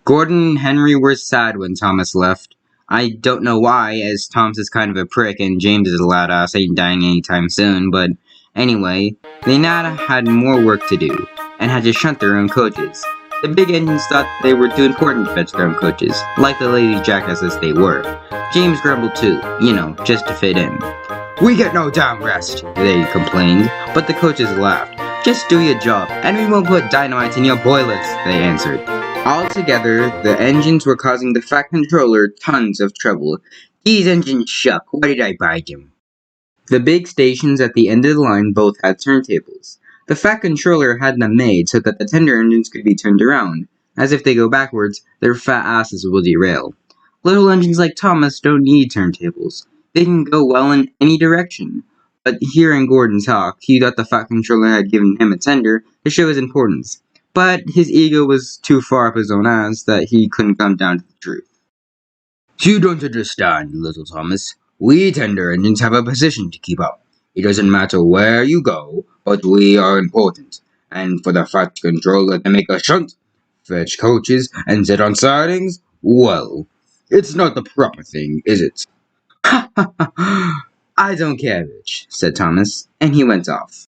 Gordon and Henry were sad when Thomas left. I don't know why, as Thomas is kind of a prick and James is a loud ass, ain't dying anytime soon, but anyway, they now had more work to do, and had to shunt their own coaches. The big engines thought they were too important to fetch their own coaches, like the lazy jackasses they were. James grumbled too, just to fit in. "We get no damn rest," they complained, but the coaches laughed. "Just do your job, and we won't put dynamite in your boilers," they answered. Altogether, the engines were causing the Fat Controller tons of trouble. "These engines suck, why did I buy them?" The big stations at the end of the line both had turntables. The Fat Controller had them made so that the tender engines could be turned around, as if they go backwards, their fat asses will derail. Little engines like Thomas don't need turntables. They can go well in any direction. But hearing Gordon talk, he thought the Fat Controller had given him a tender to show his importance. But his ego was too far up his own ass that he couldn't come down to the truth. "You don't understand, little Thomas. We tender engines have a position to keep up. It doesn't matter where you go, but we are important. And for the Fat Controller to make a shunt, fetch coaches, and sit on sidings, well, it's not the proper thing, is it?" "Ha ha ha! I don't care, bitch," said Thomas, and he went off.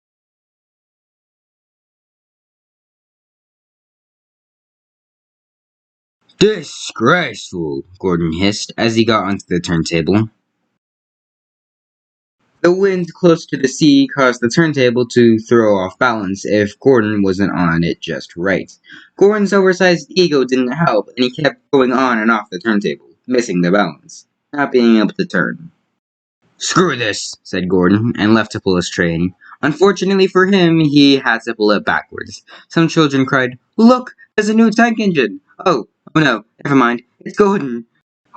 "Disgraceful," Gordon hissed as he got onto the turntable. The wind close to the sea caused the turntable to throw off balance if Gordon wasn't on it just right. Gordon's oversized ego didn't help, and he kept going on and off the turntable, missing the balance, not being able to turn. "Screw this," said Gordon, and left to pull his train. Unfortunately for him, he had to pull it backwards. Some children cried, "Look, there's a new tank engine!" Oh no, never mind, it's Gordon.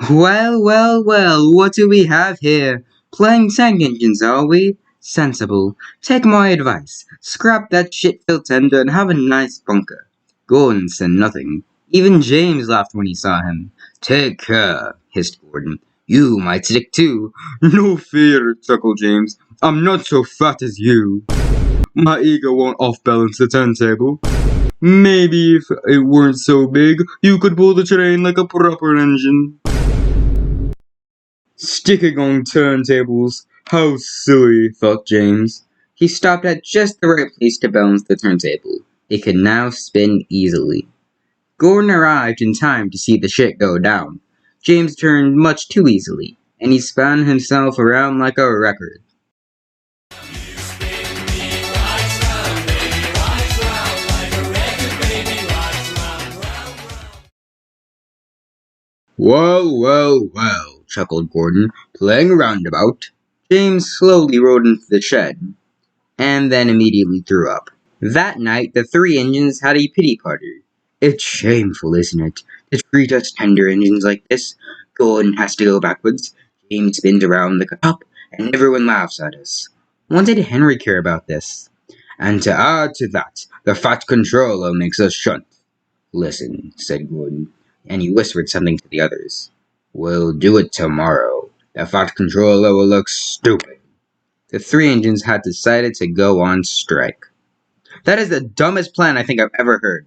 "Well, well, well, what do we have here? Playing tank engines, are we? Sensible. Take my advice. Scrap that shit-filled tender and have a nice bunker." Gordon said nothing. Even James laughed when he saw him. "Take care," hissed Gordon. "You might stick too." "No fear," chuckled James. "I'm not so fat as you. My ego won't off-balance the turntable. Maybe if it weren't so big, you could pull the train like a proper engine." Sticking on turntables. How silly, thought James. He stopped at just the right place to balance the turntable. It could now spin easily. Gordon arrived in time to see the shit go down. James turned much too easily, and he spun himself around like a record. "Well, well, well," chuckled Gordon, "playing roundabout." James slowly rode into the shed, and then immediately threw up. That night, the three engines had a pity party. "It's shameful, isn't it, to treat us tender engines like this? Gordon has to go backwards, James spins around like a top, and everyone laughs at us." What did Henry care about this? "And to add to that, the Fat Controller makes us shunt." "Listen," said Gordon, and he whispered something to the others. "We'll do it tomorrow. The Fat Controller will look stupid." The three engines had decided to go on strike. "That is the dumbest plan I think I've ever heard,"